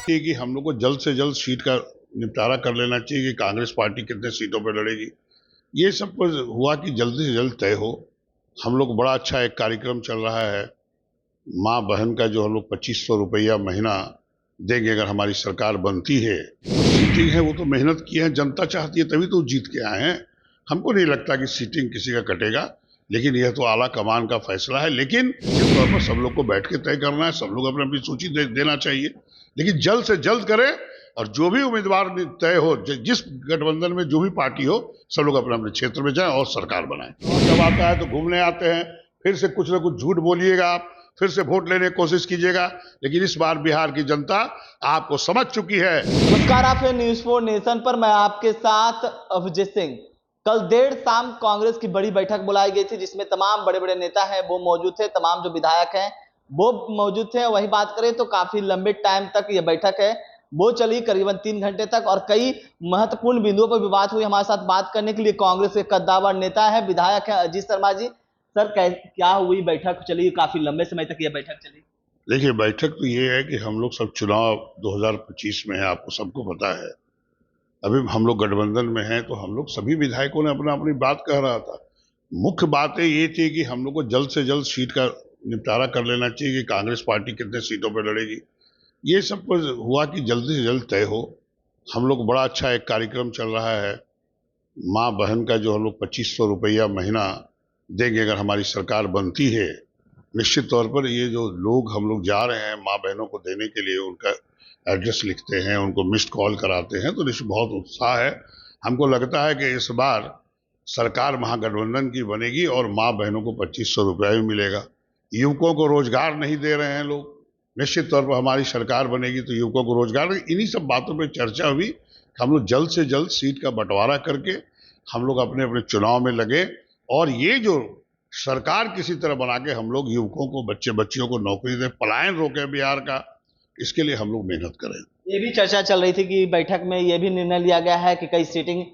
ये कि हम लोग को जल्द से जल्द सीट का निपटारा कर लेना चाहिए कि कांग्रेस पार्टी कितने सीटों पर लड़ेगी। ये सब पर हुआ कि जल्द से जल्द तय हो। हम लोग बड़ा अच्छा एक कार्यक्रम चल रहा है, माँ बहन का जो हम लोग 2500 रुपया महीना देंगे अगर हमारी सरकार बनती है। सीटिंग है वो तो मेहनत की है, जनता चाहती है तभी तो जीत के आए हैं। हमको नहीं लगता कि सीटिंग किसी का कटेगा, लेकिन यह तो आला कमान का फैसला है। लेकिन निश्चित तौर पर सब लोग को बैठ के तय करना है, सब लोग अपनी अपनी सूची देना चाहिए, लेकिन जल्द से जल्द करें। और जो भी उम्मीदवार तय हो, जिस गठबंधन में जो भी पार्टी हो, सब लोग अपने अपने क्षेत्र में जाएं और सरकार बनाएं। और जब आता है तो घूमने आते हैं, फिर से कुछ ना कुछ झूठ बोलिएगा आप, फिर से वोट लेने की कोशिश कीजिएगा, लेकिन इस बार बिहार की जनता आपको समझ चुकी है। नमस्कार, आप हैं न्यूज़ 4 नेशन पर। मैं आपके साथ अभिजीत सिंह। कल देर शाम कांग्रेस की बड़ी बैठक बुलाई गई थी, जिसमें तमाम बड़े बड़े नेता हैं वो मौजूद थे, तमाम जो विधायक हैं वो मौजूद थे। वही बात करें तो काफी लंबे टाइम तक ये बैठक है वो चली, करीबन 3 घंटे तक, और कई महत्वपूर्ण बिंदुओं पर भी बात हुई। हमारे साथ बात करने के लिए कांग्रेस के कद्दावर नेता है, विधायक है अजीत शर्मा जी। सर, क्या हुई बैठक? चली काफी लंबे समय तक ये बैठक चली। देखिए, बैठक तो ये है कि हम लोग सब चुनाव 2025 में है, आपको सबको पता है। अभी हम लोग गठबंधन में हैं, तो हम लोग सभी विधायकों ने अपना अपनी बात कह रहा था। मुख्य बातें ये थी कि हम लोग को जल्द से जल्द सीट का निपटारा कर लेना चाहिए कि कांग्रेस पार्टी कितने सीटों पर लड़ेगी। ये सब पर हुआ कि जल्द से जल्द तय हो। हम लोग बड़ा अच्छा एक कार्यक्रम चल रहा है, माँ बहन का जो हम लोग 2500 रुपया महीना देंगे अगर हमारी सरकार बनती है। निश्चित तौर पर ये जो लोग हम लोग जा रहे हैं माँ बहनों को देने के लिए, उनका एड्रेस लिखते हैं, उनको मिस्ड कॉल कराते हैं, तो निश्चित बहुत उत्साह है। हमको लगता है कि इस बार सरकार महागठबंधन की बनेगी और माँ बहनों को 2500 रुपया भी मिलेगा। युवकों को रोजगार नहीं दे रहे हैं लोग, निश्चित तौर पर हमारी सरकार बनेगी तो युवकों को रोजगार। इन्हीं सब बातों पर चर्चा हुई। हम लोग जल्द से जल्द सीट का बंटवारा करके हम लोग अपने अपने चुनाव में लगे, और ये जो सरकार किसी तरह बना के हम लोग युवकों को, बच्चे बच्चियों को नौकरी दे, पलायन रोके बिहार का, इसके लिए हम लोग मेहनत करें। ये भी चर्चा चल रही थी कि बैठक में ये भी निर्णय लिया गया है कि कई सीटिंग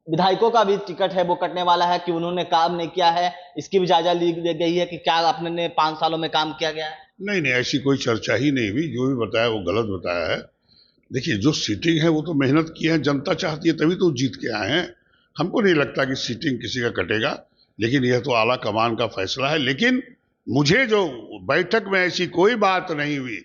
विधायकों का भी टिकट है वो कटने वाला है, कि उन्होंने काम नहीं किया है, इसकी भी जायजा ली गई है कि क्या आपने 5 सालों में काम किया गया है। नहीं नहीं, ऐसी कोई चर्चा ही नहीं हुई। जो भी बताया वो गलत बताया है। देखिए, जो सीटिंग है वो तो मेहनत की है, जनता चाहती है तभी तो जीत के आए हैं। हमको नहीं लगता कि सीटिंग किसी का कटेगा, लेकिन यह तो आला कमान का फैसला है। लेकिन मुझे जो बैठक में ऐसी कोई बात नहीं हुई।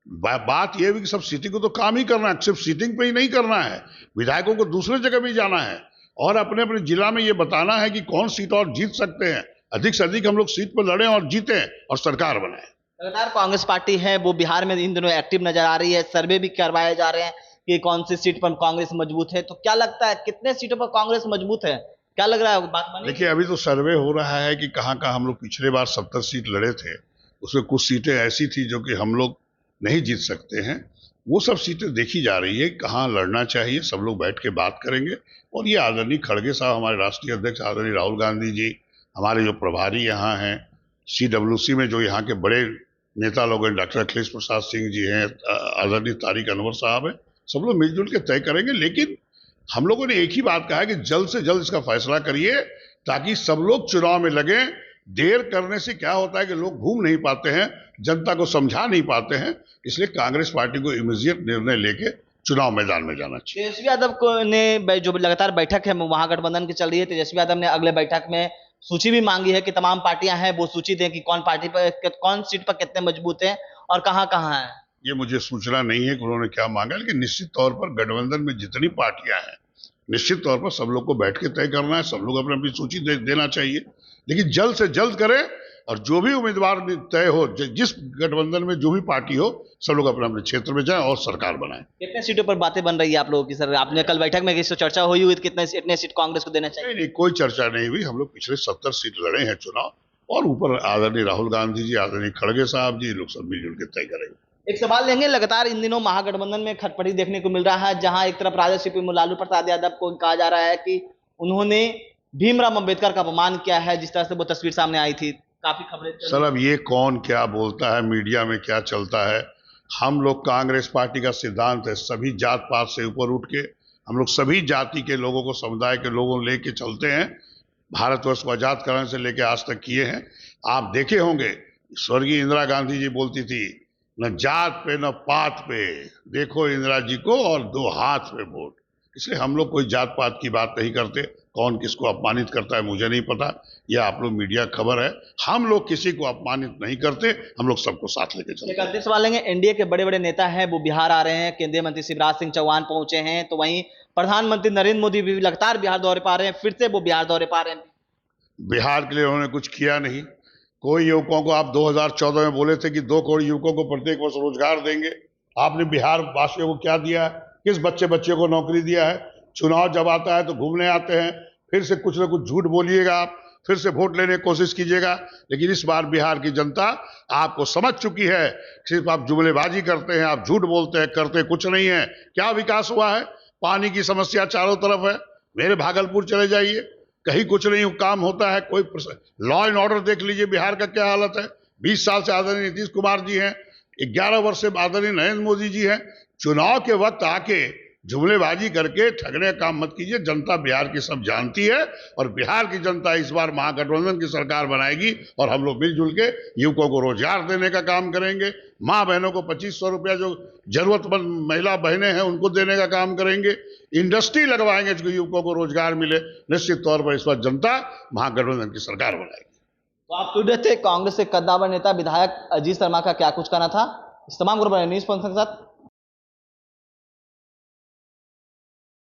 बात यह हुई कि सब सीटिंग को तो काम ही करना है, सिर्फ सीटिंग पे ही नहीं करना है, विधायकों को दूसरे जगह भी जाना है और अपने अपने जिला में ये बताना है कि कौन सीट और जीत सकते हैं। अधिक से अधिक हम लोग सीट पर लड़ें और जीतें और सरकार बनाएं। लगातार कांग्रेस पार्टी है वो बिहार में इन दिनों एक्टिव नजर आ रही है, सर्वे भी करवाए जा रहे हैं कि कौन सी सीट पर कांग्रेस मजबूत है। तो क्या लगता है कितने सीटों पर कांग्रेस मजबूत है? क्या लग रहा है, बात मानिए? देखिए, अभी तो सर्वे हो रहा है कि कहाँ कहाँ हम लोग पिछले बार 70 सीट लड़े थे, उसमें कुछ सीटें ऐसी थी जो कि हम लोग नहीं जीत सकते हैं। वो सब सीटें देखी जा रही है, कहाँ लड़ना चाहिए, सब लोग बैठ के बात करेंगे। और ये आदरणीय खड़गे साहब, हमारे राष्ट्रीय अध्यक्ष आदरणीय राहुल गांधी जी, हमारे जो प्रभारी यहाँ हैं CWC में, जो यहाँ के बड़े नेता लोग हैं, डॉक्टर अखिलेश प्रसाद सिंह जी हैं, आदरणीय तारिक अनवर साहब हैं, सब लोग मिलजुल के तय करेंगे। लेकिन हम लोगों ने एक ही बात कहा है कि जल्द से जल्द इसका फैसला करिए, ताकि सब लोग चुनाव में लगे। देर करने से क्या होता है कि लोग घूम नहीं पाते हैं, जनता को समझा नहीं पाते हैं। इसलिए कांग्रेस पार्टी को इमीडिएट निर्णय लेके चुनाव मैदान में जाना चाहिए। तेजस्वी यादव ने जो लगातार बैठक है महागठबंधन की चल रही है, तेजस्वी यादव ने अगले बैठक में सूची भी मांगी है कि तमाम पार्टियां हैं वो सूची दें कि कौन पार्टी पर, कौन सीट पर कितने मजबूत हैं और कहां कहां है। ये मुझे सूचना नहीं है कि उन्होंने क्या मांगा, लेकिन निश्चित तौर पर गठबंधन में जितनी पार्टियां हैं, निश्चित तौर पर सब लोग को बैठ के तय करना है, सब लोग अपनी अपनी सूची देना चाहिए, लेकिन जल्द से जल्द करें। और जो भी उम्मीदवार तय हो, जिस गठबंधन में जो भी पार्टी हो, सब लोग अपने अपने क्षेत्र में जाएं और सरकार बनाएं। कितने सीटों पर बातें बन रही है आप लोगों की? सर, आपने कल बैठक में किसी चर्चा हुई हुई कितने सीट कांग्रेस को देना चाहिए? नहीं नहीं, कोई चर्चा नहीं हुई। हम लोग पिछले 70 सीट लड़े हैं चुनाव, और ऊपर आदरणीय राहुल गांधी जी, आदरणीय खड़गे साहब जी, लोग सब मिलजुल के तय करेंगे। एक सवाल लेंगे, लगातार इन दिनों महागठबंधन में खटपटी देखने को मिल रहा है, जहां एक तरफ राजद सुप्रीमो लालू प्रसाद यादव को कहा जा रहा है कि उन्होंने भीमराव अंबेडकर का अपमान किया है, जिस तरह से वो तस्वीर सामने आई थी, काफी खबरें सर, अब ये कौन क्या बोलता है, मीडिया में क्या चलता है? हम लोग कांग्रेस पार्टी का सिद्धांत है सभी जात पात से ऊपर उठ के हम लोग सभी जाति के लोगों को, समुदाय के लोगों को लेके चलते हैं। भारतवर्ष को आजाद कराने से लेके आज तक किए हैं। आप देखे होंगे, स्वर्गीय इंदिरा गांधी जी बोलती थी न जात पे न पात पे, देखो इंदिरा जी को और दो हाथ पे वोट। इसलिए हम लोग कोई जात पात की बात नहीं करते। कौन किसको अपमानित करता है मुझे नहीं पता, यह आप लोग मीडिया खबर है। हम लोग किसी को अपमानित नहीं करते, हम लोग सबको साथ लेके चलते एक हैं। अंतिम सवाल लेंगे। एनडीए के बड़े बड़े नेता हैं वो बिहार आ रहे हैं, केंद्रीय मंत्री शिवराज सिंह चौहान पहुंचे हैं, तो वहीं प्रधानमंत्री नरेंद्र मोदी भी लगातार बिहार दौरे पर आ रहे हैं, फिर से वो बिहार दौरे पर आ रहे हैं। बिहार के लिए उन्होंने कुछ किया नहीं। कोई युवकों को आप 2014 में बोले थे कि 2 करोड़ युवकों को प्रत्येक वर्ष रोजगार देंगे। आपने बिहार वासियों को क्या दिया है? किस बच्चे बच्चे को नौकरी दिया है? चुनाव जब आता है तो घूमने आते हैं, फिर से कुछ ना कुछ झूठ बोलिएगा आप, फिर से वोट लेने की कोशिश कीजिएगा। लेकिन इस बार बिहार की जनता आपको समझ चुकी है। सिर्फ आप जुमलेबाजी करते हैं, आप झूठ बोलते हैं, करते कुछ नहीं है। क्या विकास हुआ है? पानी की समस्या चारों तरफ है। मेरे भागलपुर चले जाइए, कहीं कुछ नहीं काम होता है। कोई लॉ एंड ऑर्डर देख लीजिए बिहार का क्या हालत है। 20 साल से आदरणीय नीतीश कुमार जी हैं, 11 वर्ष से आदरणीय नरेंद्र मोदी जी हैं। चुनाव के वक्त आके जुमलेबाजी करके ठगने का काम मत कीजिए। जनता बिहार की सब जानती है, और बिहार की जनता इस बार महागठबंधन की सरकार बनाएगी, और हम लोग मिलजुल के युवकों को रोजगार देने का काम करेंगे। माँ बहनों को 2500 रुपया जो जरूरतमंद महिला बहनें हैं उनको देने का काम करेंगे। इंडस्ट्री लगवाएंगे जो युवकों को रोजगार मिले। निश्चित तौर पर इस बार जनता महागठबंधन की सरकार बनाएगी। तो आप सुन रहे थे कांग्रेस के कद्दावर नेता विधायक अजीत शर्मा का क्या कुछ कहना था। इस तमाम न्यूज के साथ